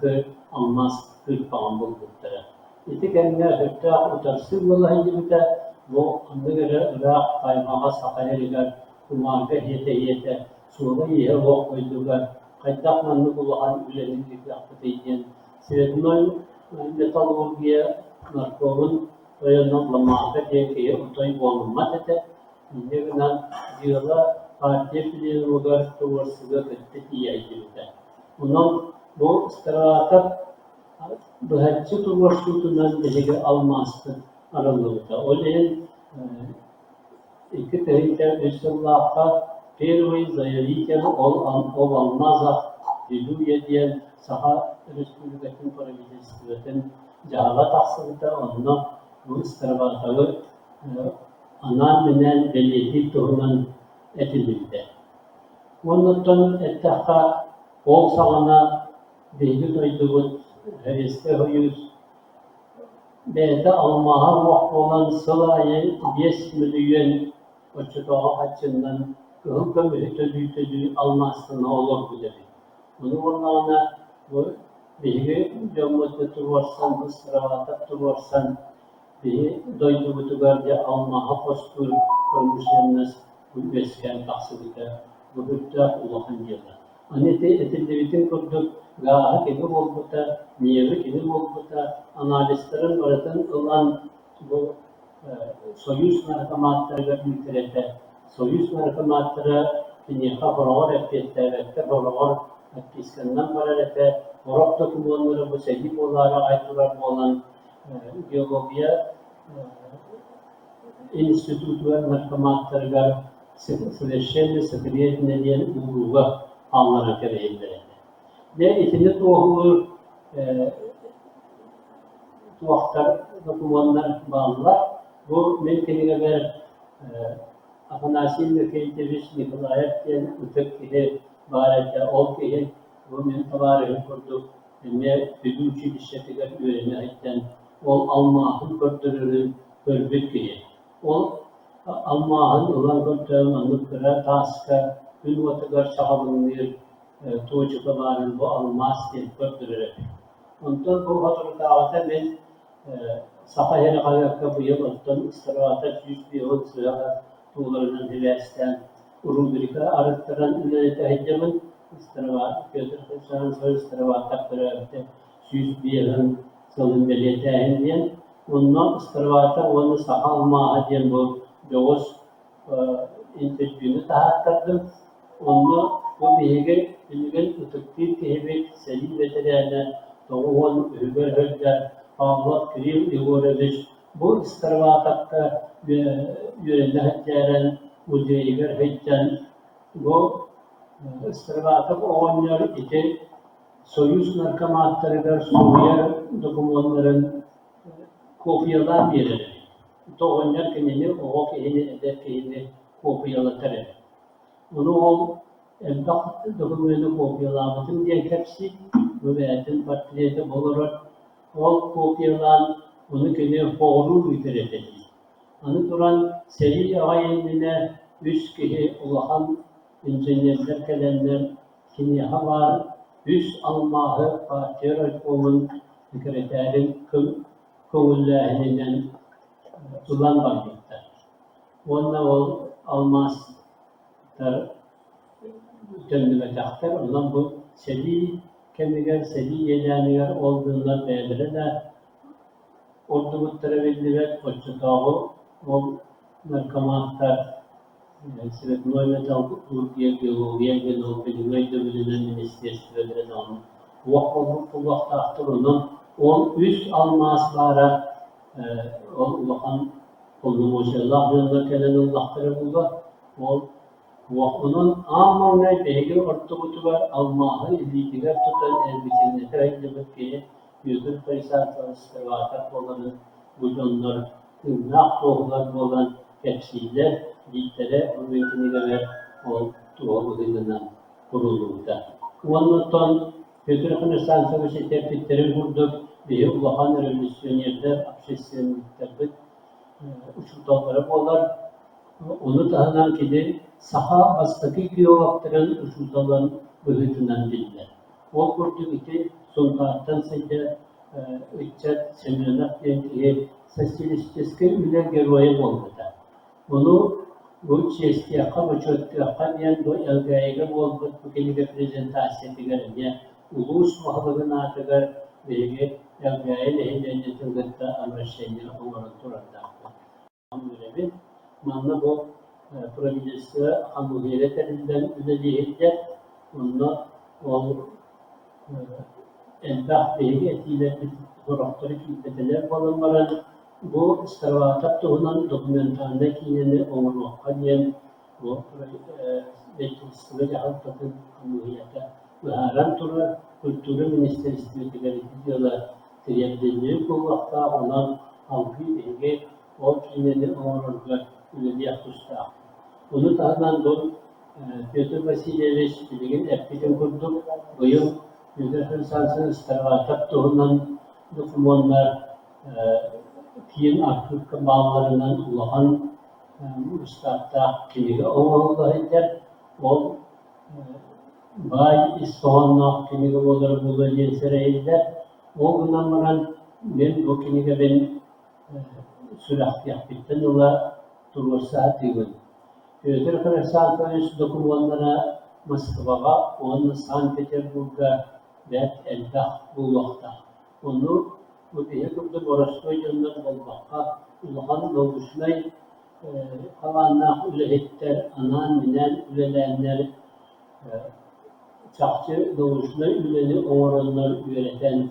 almaz 40 pound buldukları. İti kendine hütta utarsız vallahi gibi de bu anda göre Irak kaymağa sakayırlar, kumarga hiyete, suğla yiye o koydular. Kaydakmanlı bulahan ülerimlik yaptı diyen. Sebebinler metalurgiya, narkomun dayanıklamağı diye otoy olmadı da ne kadar diyorlar partiye filan olarak tuvarsıga gitti diyeydi. Bunun bu stratat bahçe tuvarsutundan dehege almazdı aralığında. O yüzden iki tarihte Resulullah'a terörü zayıfken ol almazsa diluye diyen saha Resulullah'ın paravidesinin jahalat aslında onunla bu stratatı anan menen belirti tohuman etildi. Ondan ettaka ol sağına bilgi duyduğu hevesli huyuz Beyde almaha vah olan sılayı 5 milyon uçutağı açından hüküm hütülü almasına olur bu dedi. Bunu onlarına bu bilgi cömürde turvarsan, bu sıravata turvarsan bir doyduğu tugarca almaha postur konuşanınız bu esken taksıbıda bu hütte Allah'ın diyorlar. Anete etildiğitin kurduk gaha kedim olbuta, niyemi kedim olbuta, analistlerin öğreten olan bu soyuz merhamatları ülkelerde, soyuz merhamatları dünyada horavar etkiyetlerde, horavar etkisinden paralete, horak dokumanları bu sedip olara aitlar olan geologiya enstitütü ve merhamatları süreçlerle sıkıriyet nedeni uğruğa anlara kereyimlerinde. Ve içinde doğulur tuhaftar dokumanlar bağlılar. Bu mümkününe ver Afanasi Mükeyteviş Nikolayev'den ötek kihi barette ol kihi bu müntavarı kurduk ve büdüçü işletiler öğrenmekten ol Allah'ın gördürürü gördük kihi. Ol Allah'ın olan gördüğüm anlıklara taska ülvatıgar çağabınlıyor tuğçukaların bu almaz diye gördürürü. Ondan bu hatırlıkta ben Sahayla kayakta bu yıl ottan istirahatta 100 bir yıl sıra tuğlarının dilersten urun birikre arıttıran ünlüğe heccemin istirahat götürürsen söz istirahat takdirde 100 bir yılın salın belirte hendiyen ondan istirahata onu sahalma diyen bu Yavuz intecbini tahakkırdım. Onu bu bilgi bilgin utuktir kehbet selim veterine doğuğun ülbel Allah kirim diyoruz. Bu istiravatakta yöneticilerin uzayıver hecden bu istiravatak olanlar için soyuz narkomatları Suriye dokümanların kopyalar verir. Doğanlar kendini o kendini eder kendini kopyalatır. Onu ol emdak dokümanı kopyalamadın diye hepsi bu veyatin partiyede bularak ol kopyalan bunu kendine doğru bitirecek. Anı duran seri ayinine üst kihi Allah'ın incenerler gelenler kimya var üst almahı partiyer olun sekreterin konullerinden tulan bakmakta. Onunla ol almaz der döndüme taktar. Ondan bu seri kemiler, seri yeğenler olduğundan belirler. Ordumu terevilliler, koçutağı, o narkomanlar, sebep noymetal Türkiye geologiye genel bilgiye dövülünen ministersizlere dağılır. Bu vakta aktarılan 13 almaslara Allah'ın Allah yolunda gelen Allah'ları buldu. Onun amane belki ortalığı var Allah'ı ilgiler tutan elbisini tercih ki yüzür fırsat istivatat olanı bu canlar naktoğlar olan tepsiler litlere mümkünüyle ver doğruluğundan kurulduğunda. Ondan Hüdürkün Sansavuşı tepkitleri vurduk ve Allah'ın revolüsyonerde abşesyenlikleri uçurtağları olar. Onu tahanan kedi saha bastaki kiyolakların uçurtağların boyutundan bildiler. O kurduğu ki son tarihten sayıda Üççet Semyonov diye sosyalistik üle geriye oldu da. Bunu bu çeşitli kamuçotluğa diyen bu elgayga oldu. Bu kelime prezentasiya diye ulus mahalına atıgar bilgi elgayla hediyeti tılgıtta anlaşılıyor olarak durardı. Hamdülillah. Manna bu provinsiya hamdülillah elinden ödediğinde onunla o elbah bilgi etiyle doktorik ilkeler bulunmadan bu istivatat tohunan dokumentalındaki yeni olmakta diyen bu meclisinde halkatın hamdülillah ve türlü kültürü ministeristlikleri diyorlar. Triyabdilliği kullanmakta olan halkı bilgi o yeni olmakta ülke kusta. Bunu tahadan bu Pyotr Vasilyevich bilgin epidem kurduk. Bu yıl Yüzde Hırsansın istivatat tohunan dokümanlar kiyin Afrika bağlarından ulaşan üstadda kimliği olmalıdır. O bay İsfahan'la kimliği olarak bulunduğu sereyler o günlerden ben bu kimliğe ben sürekli yaptıktan ola durursa diyor. Pyotr Hırsansın dokümanlara Moskova'ya, onun Sankt Peterburg'a ve elbah bu vakta. Onu bu diye kurdu Borostoy'dan olmakta ulan doğuşmay kalanlar ülehitler anan minen ülelenler çakçı doğuşmay üleni oranlar üreten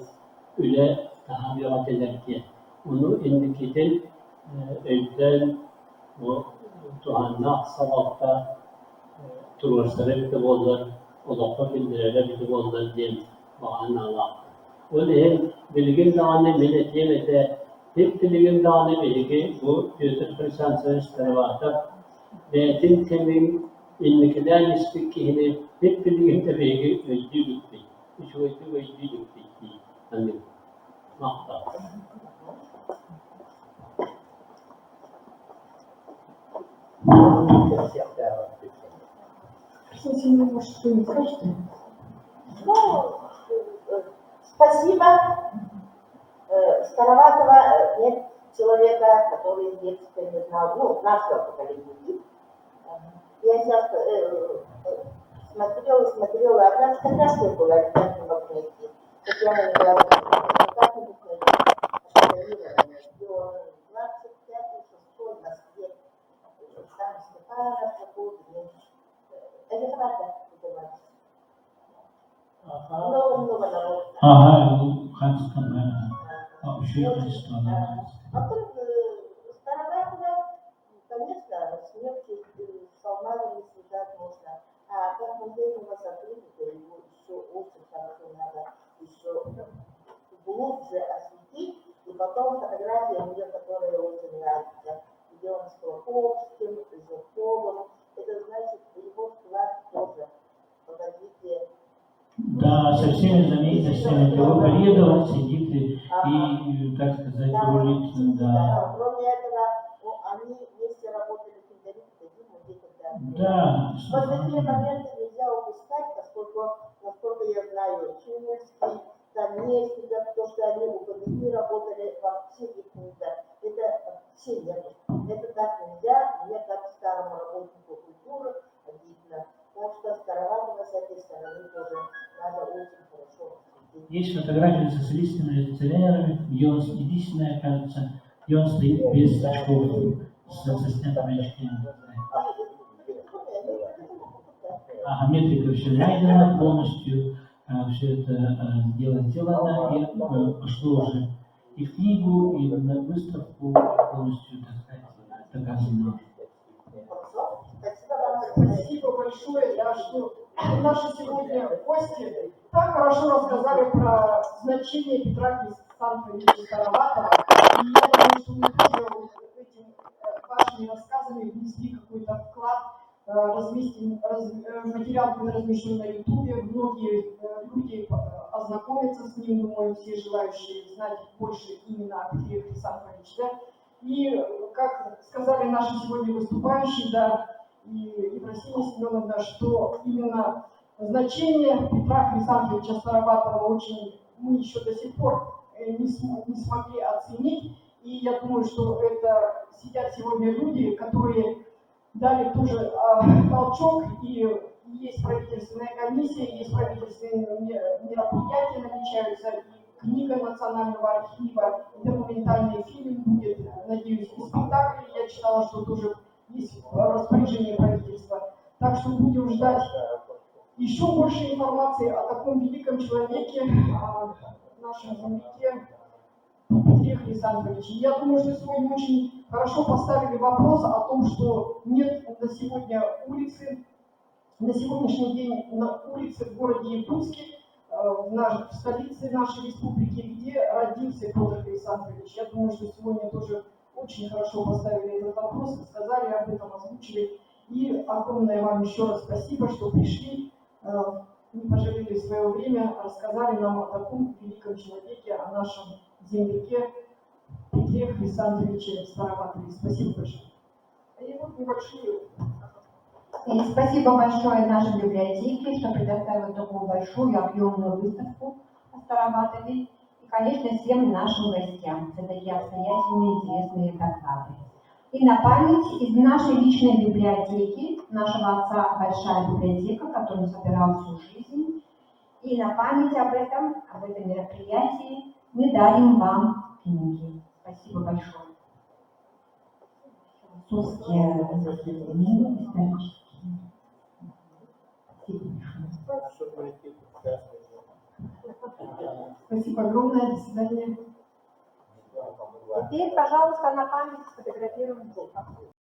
üle tahayyat ederken onu indikiden evden bu tuhannak sabahta turvarsları bir de bollar odakta bildireler bir de bollar diye bağanalar. O değil, bilgin dağını millet yemete, hep bilgin dağını bilgi, bu Pyotr Hırsansın istivatat, betin temin, ilmikiden istikihini, hep bilgin de bilgi öldürüktü. Üç öldü öldürüktü. Hani, makta. Кстати, мне, может, что-нибудь скажете? Ну, спасибо. Староватого нет человека, который с детства не знал, ну, нашего поколения. Я сейчас смотрела, одна фотография была ребятам в окне, Татьяна Николаевна, как не школирование, и он 25-6 в Москве, сам Степанов, какой-то, это правда, много народу. Ага, Ханская, вообще Ханская. Во-вторых, Староватого, конечно, смерти с алмазами связать можно. А как музей у вас открыт, то его еще очень хорошо надо еще глубже осветить. И потом фотография мне, которая очень нравится, где он с Колоковским, с Жирковым. Это значит, его вклад тоже в развитие. Да, со всеми знаменитостями того периода он сидит и, так сказать, рулит. Да. Кроме этого, они вместе работали в Федерике, когда... Да. Вот такие моменты нельзя упускать, поскольку, насколько я знаю, Чумерский, Тамесников, то, что они у ПДИ работали во всех их книгах, это вообще нет. Это так нельзя, мне как старому работнику культуры обидно. Так что Староватого с этой стороны тоже надо очень хорошо осветить. Есть фотографии с социалистскими революционерами, где он единственная, кажется, где он стоит без очков, с ассистентами очками. Ага, метрика все найдена полностью, все это дело сделано, и пошло уже и в книгу, и на выставку полностью, так сказать, доказано. Спасибо большое, да, что наши сегодня гости так хорошо рассказали про значение Петра Александровича Староватого. И я думаю, что мы тоже вот этим вашими рассказами внесли какой-то вклад, материал будет размещен на Ютубе, многие люди ознакомятся с ним, думаю, все желающие знать больше именно о Петре Александровиче. Да? И, как сказали наши сегодня выступающие, да, и Ефросинья Семеновна, что именно значение Петра Александровича Староватого очень, мы еще до сих пор не смогли оценить. И я думаю, что это сидят сегодня люди, которые дали тоже толчок, и есть правительственная комиссия, есть правительственные мероприятия намечаются, и книга Национального архива, и документальный фильм будет, надеюсь, и спектакль. Я читала, что тоже есть распоряжение правительства. Так что будем ждать еще больше информации о таком великом человеке, о нашем земляке Петре Хрисантовиче. Я думаю, что сегодня очень хорошо поставили вопрос о том, что нет на сегодня улицы, на сегодняшний день на улице в городе Якутске, в столице нашей республики, где родился Петр Хрисантович. Я думаю, что сегодня тоже очень хорошо поставили этот вопрос, сказали об этом, озвучили. И огромное вам еще раз спасибо, что пришли, не пожалели свое время, рассказали нам о таком великом человеке, о нашем земляке Петре Хрисантовиче Староватове. Спасибо большое. И вот небольшие. И спасибо большое нашей библиотеке, что предоставила такую большую объемную выставку о Староватове. И, конечно, всем нашим гостям за такие обстоятельные, интересные доклады. И на память из нашей личной библиотеки, нашего отца большая библиотека, которую собирал всю жизнь. И на память об этом мероприятии мы дарим вам книги. Спасибо большое. Французские книги исторические. Спасибо большое. Спасибо огромное. До свидания. Теперь, пожалуйста, на память сфотографируем.